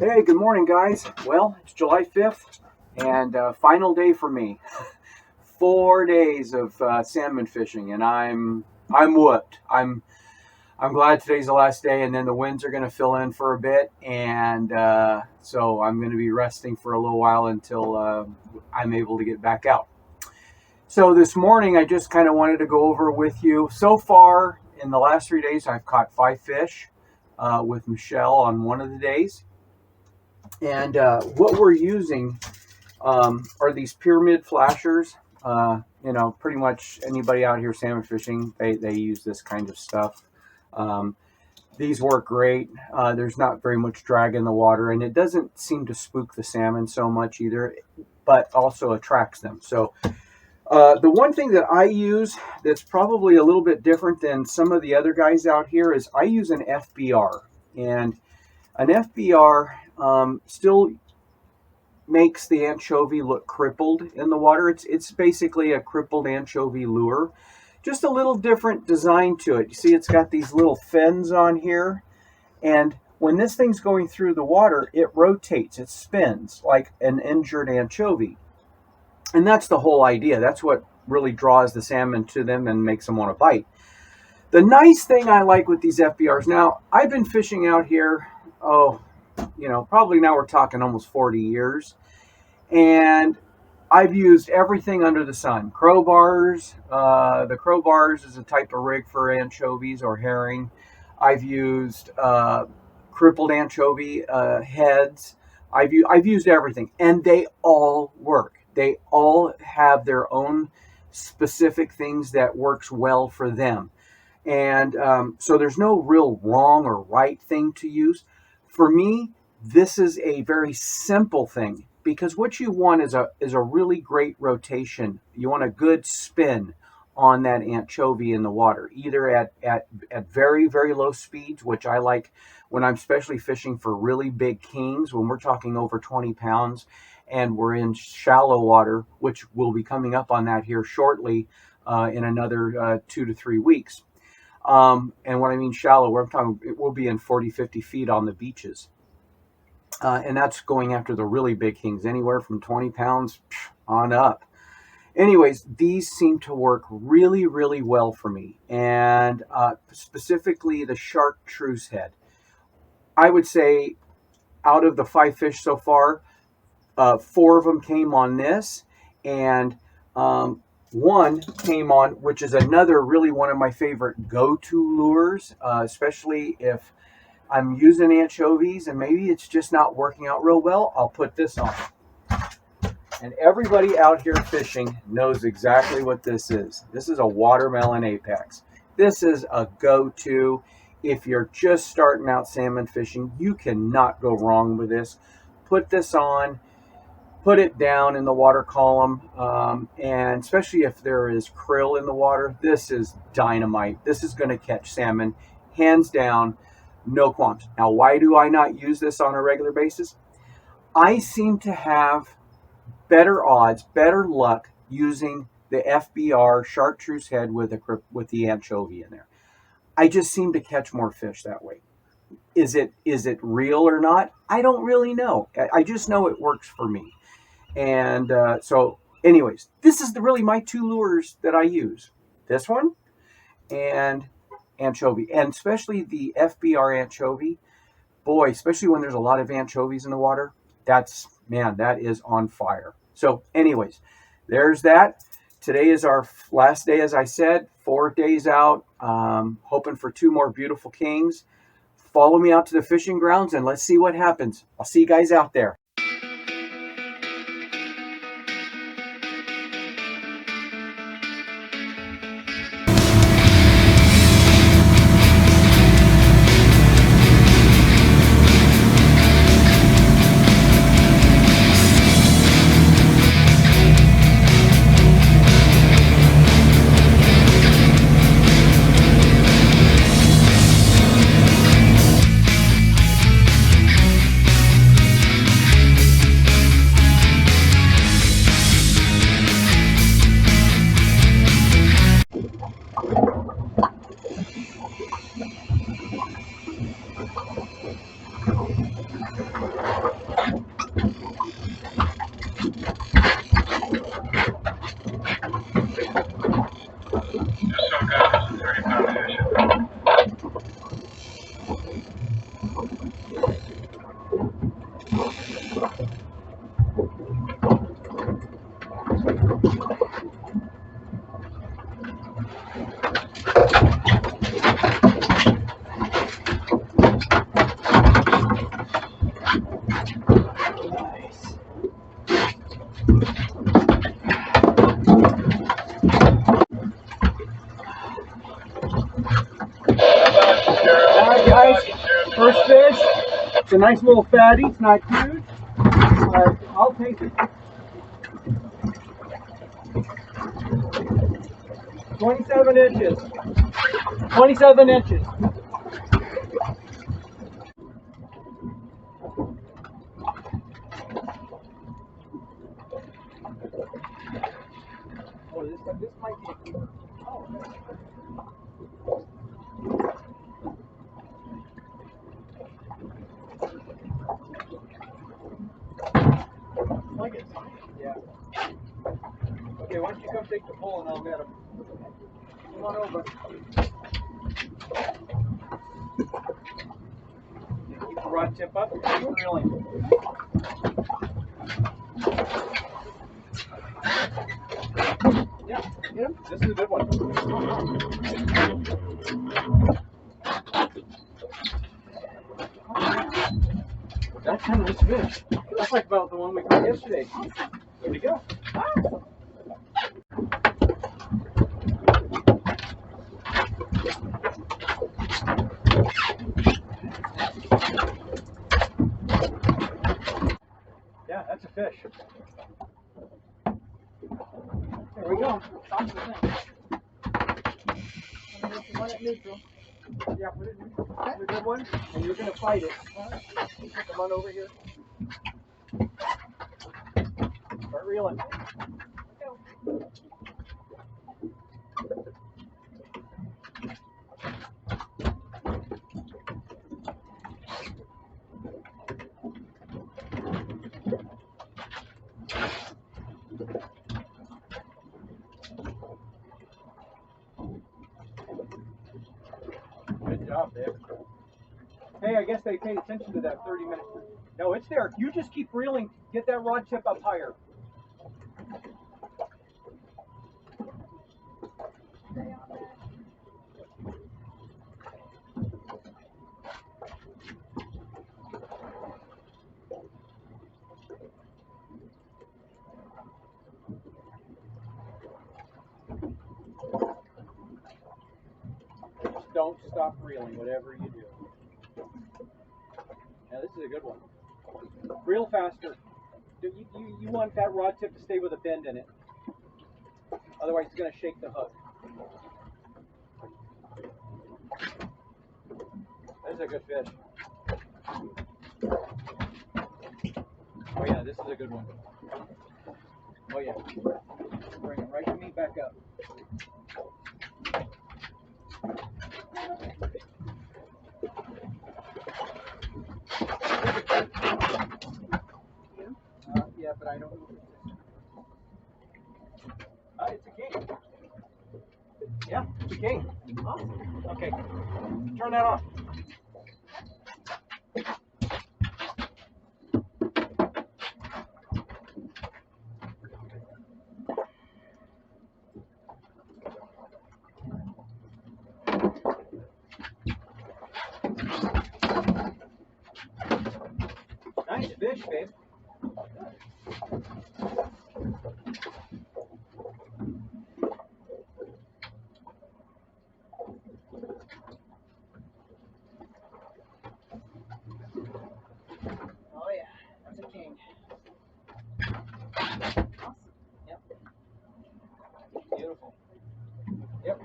Hey, good morning, guys. Well, it's July 5th and final day for me. 4 days of salmon fishing, and I'm whooped. I'm glad today's the last day, and then the winds are going to fill in for a bit, and so I'm going to be resting for a little while until I'm able to get back out. So this morning, I just kind of wanted to go over with you. So far, in the last 3 days, I've caught 5 fish with Michelle on one of the days. And what we're using are these pyramid flashers. Pretty much anybody out here salmon fishing, they use this kind of stuff. Um, these work great. There's not very much drag in the water, and it doesn't seem to spook the salmon so much either, but also attracts them. So the one thing that I use that's probably a little bit different than some of the other guys out here is I use an FBR. And an FBR still makes the anchovy look crippled in the water. It's basically a crippled anchovy lure. Just a little different design to it. You see it's got these little fins on here. And when this thing's going through the water, it rotates, it spins like an injured anchovy. And that's the whole idea. That's what really draws the salmon to them and makes them want to bite. The nice thing I like with these FBRs, now I've been fishing out here, probably now we're talking almost 40 years. And I've used everything under the sun. Crowbars, the crowbars is a type of rig for anchovies or herring. I've used crippled anchovy heads. I've used everything, and they all work. They all have their own specific things that works well for them. And so there's no real wrong or right thing to use. For me, this is a very simple thing because what you want is a really great rotation. You want a good spin on that anchovy in the water, either at very, very low speeds, which I like when I'm especially fishing for really big kings, when we're talking over 20 pounds, and we're in shallow water, which will be coming up on that here shortly in another 2 to 3 weeks. And when I mean shallow, we're talking, it will be in 40, 50 feet on the beaches. And that's going after the really big kings, anywhere from 20 pounds on up. Anyways, these seem to work really, really well for me. And specifically the chartreuse head. I would say out of the 5 fish so far, 4 of them came on this. And one came on, which is another really one of my favorite go-to lures, especially if I'm using anchovies and maybe it's just not working out real well. I'll put this on. And everybody out here fishing knows exactly what this is. This is a watermelon apex. This is a go-to. If you're just starting out salmon fishing, you cannot go wrong with this. Put this on. Put it down in the water column, and especially if there is krill in the water, this is dynamite. This is going to catch salmon, hands down, no qualms. Now, why do I not use this on a regular basis? I seem to have better odds, better luck using the FBR chartreuse head with the anchovy in there. I just seem to catch more fish that way. Is it real or not? I don't really know. I just know it works for me. And so anyways, this is really my 2 lures that I use. This one and anchovy. And especially the FBR anchovy. Boy, especially when there's a lot of anchovies in the water, that is on fire. So anyways, there's that. Today is our last day, as I said, 4 days out, hoping for 2 more beautiful kings. Follow me out to the fishing grounds and let's see what happens. I'll see you guys out there. Alright guys, first fish. It's a nice little fatty, it's not huge. Alright, I'll take it. 27 inches. 27 inches. Oh, this might be a keeper. Oh, like it. Yeah. Okay, why don't you come take the pole and I'll get him. Come on over. Keep the rod tip up. Keep reeling. Yeah, get him. This is a good one. That's kind of this fish. That's like about the one we caught yesterday. There we go. Yeah, that's a fish. There we go. Top of the thing. Run it neutral. Yeah, put it neutral. That's a good one. And you're going to fight it. Come on over here. Start reeling. Good job, Dave. Hey, I guess they paid attention to that 30 minutes. No, it's there. You just keep reeling. Get that rod tip up higher. Just don't stop reeling, whatever you do. Now, this is a good one. Reel faster. You want that rod tip to stay with a bend in it. Otherwise, it's going to shake the hook. That's a good fish. Oh yeah, this is a good one. Oh yeah. Bring it right to me, back up. Yeah, but I don't know. It's a king. Yeah, it's a king. Awesome. Okay, turn that off. Nice fish, babe. Oh yeah, that's a king. Awesome. Yep. Beautiful. Yep.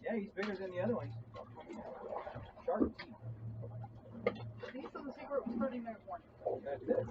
Yeah, he's bigger than the other ones. Sharp teeth. These are the secret 30-minute warning. That's it.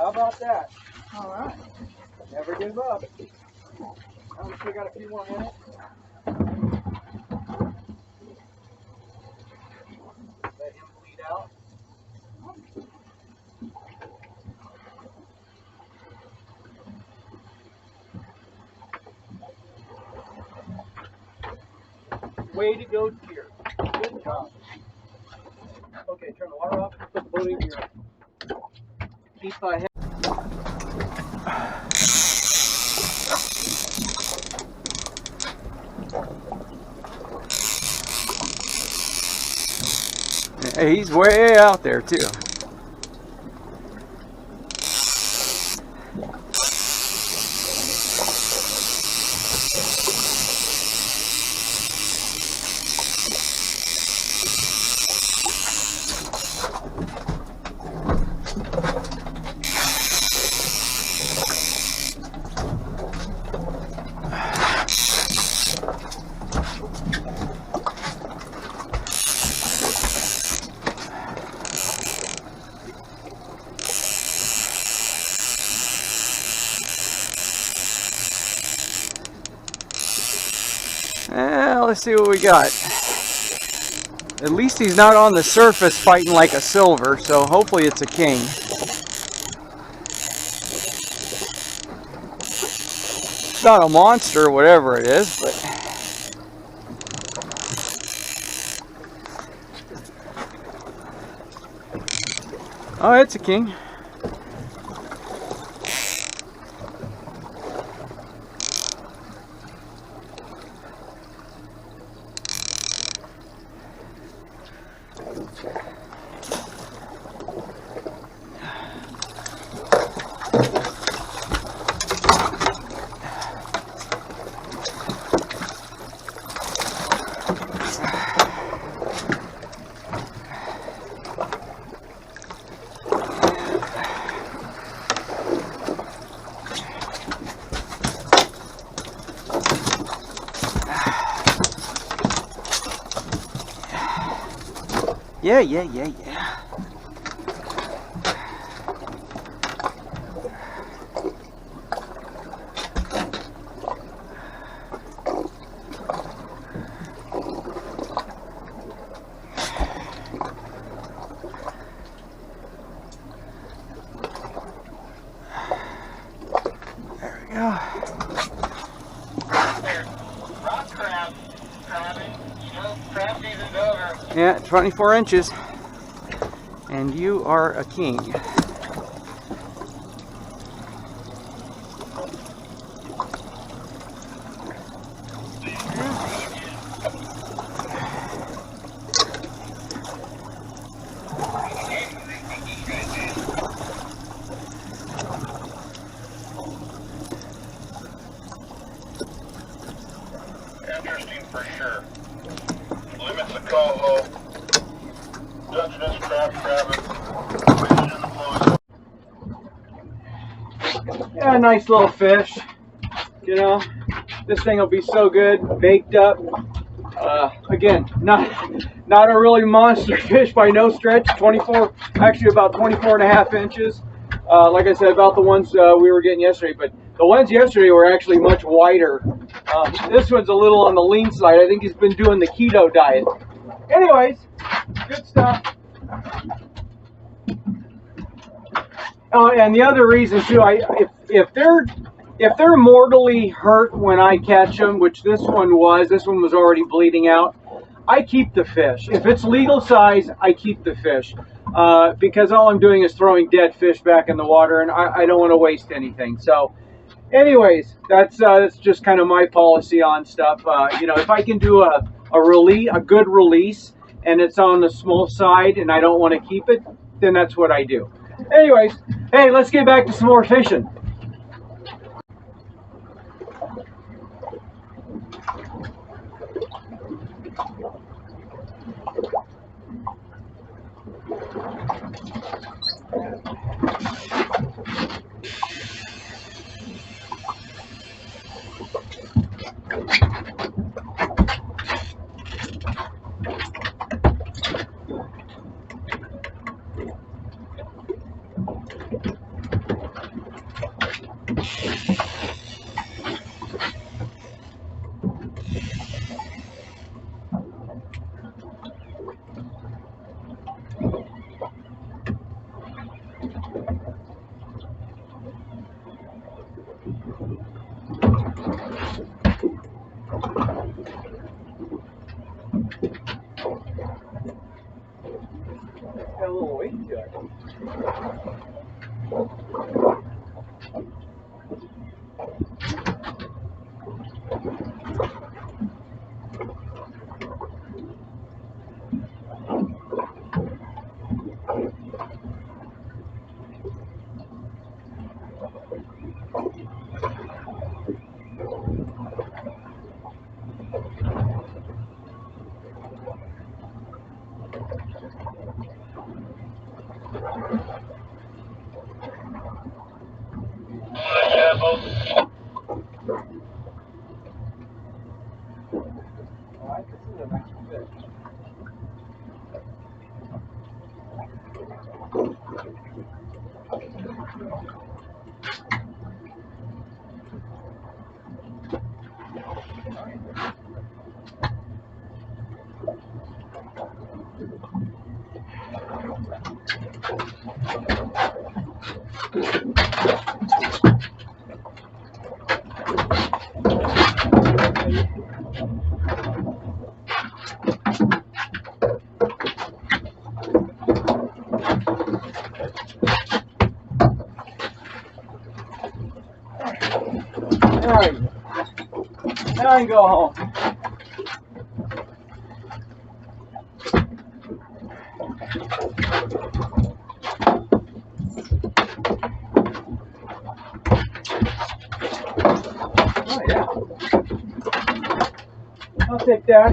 How about that? All right. Never give up. Now we still got a few more minutes. Let him bleed out. Way to go, deer. Good job. Okay, turn the water off and put the boat in here. Keep my head. He's way out there too. Let's see what we got. At least he's not on the surface fighting like a silver, so hopefully it's a king. It's not a monster or whatever it is, but oh, it's a king. Yeah. There we go. Rock crab, crabbing. Crab season's over. Yeah, 24 inches. And you are a king. Interesting for sure. Limits the coho. Dutchness, crabbing. Yeah, nice little fish. You know, this thing will be so good, baked up. Again, not a really monster fish by no stretch. 24, actually about 24 and a half inches. Like I said, about the ones we were getting yesterday, but the ones yesterday were actually much wider. This one's a little on the lean side. I think he's been doing the keto diet. Anyways, good stuff. Oh, and the other reason too, if they're mortally hurt when I catch them, which this one was already bleeding out, I keep the fish. If it's legal size, I keep the fish. Because all I'm doing is throwing dead fish back in the water, and I don't want to waste anything. So anyways, that's just kind of my policy on stuff. You know, if I can do a good release, and it's on the small side, and I don't want to keep it, then that's what I do. Anyways, hey, let's get back to some more fishing. little weight to it. Alright, this is a nice fish. Alright, now I can go home. Oh yeah, I'll take that.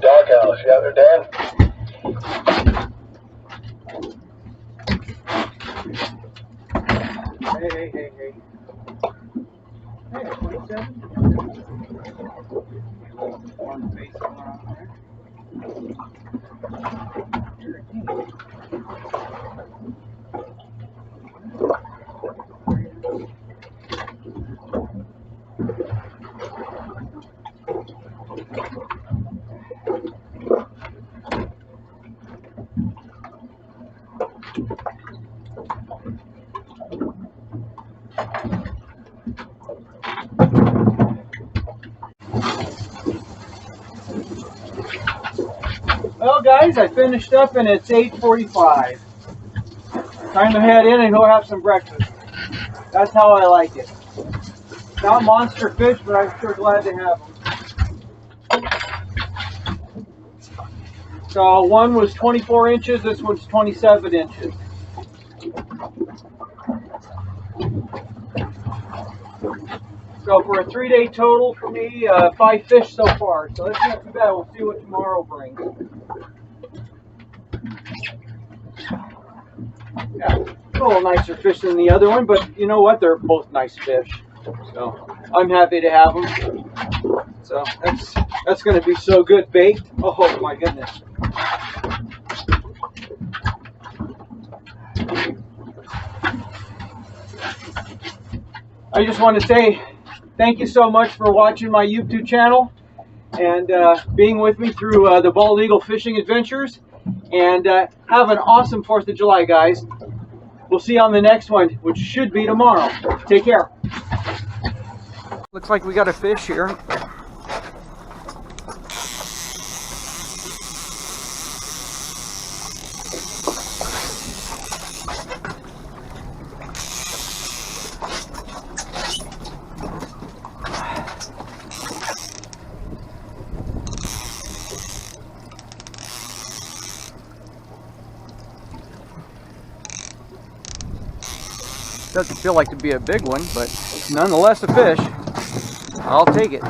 Doghouse, you out there, Dan? Hey. Hey, 27? One face going on there. Well, guys, I finished up and it's 8:45. Time to head in and go have some breakfast. That's how I like it. Not monster fish, but I'm sure glad to have them. So one was 24 inches, this one's 27 inches. So for a 3-day total for me, 5 fish so far. So that's not too bad. We'll see what tomorrow brings. Yeah, a little nicer fish than the other one, but you know what? They're both nice fish. So I'm happy to have them. So that's going to be so good baked. Oh my goodness. I just want to say thank you so much for watching my YouTube channel and being with me through the Bald Eagle Fishing Adventures. And have an awesome 4th of July, guys. We'll see you on the next one, which should be tomorrow. Take care. Looks like we got a fish here. Doesn't feel like to be a big one, but nonetheless a fish. I'll take it.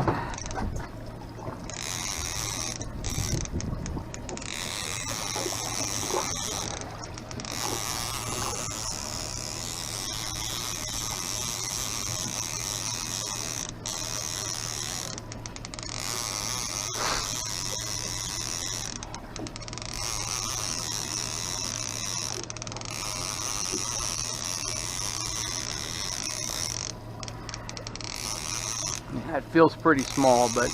That feels pretty small, but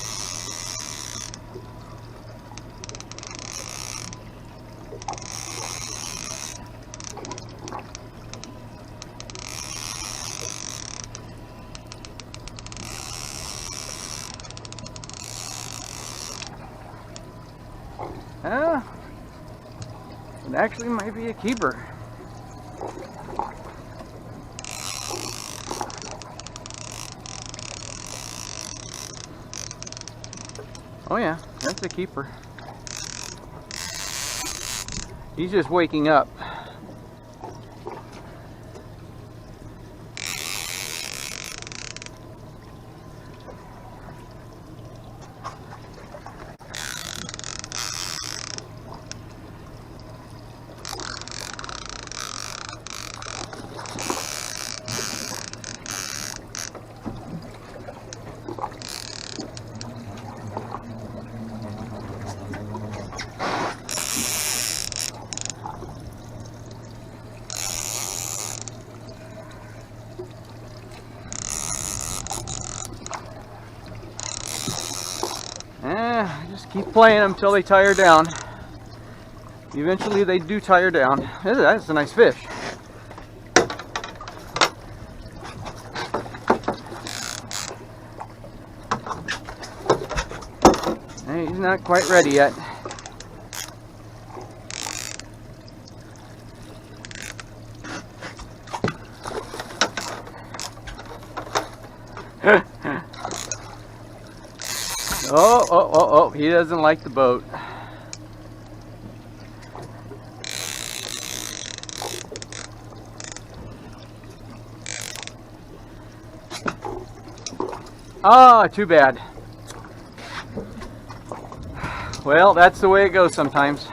it actually might be a keeper. Oh yeah, that's a keeper. He's just waking up. Just keep playing them until they tire down. Eventually they do tire down. That's a nice fish. Hey, he's not quite ready yet. Oh, he doesn't like the boat. Ah, too bad. Well, that's the way it goes sometimes.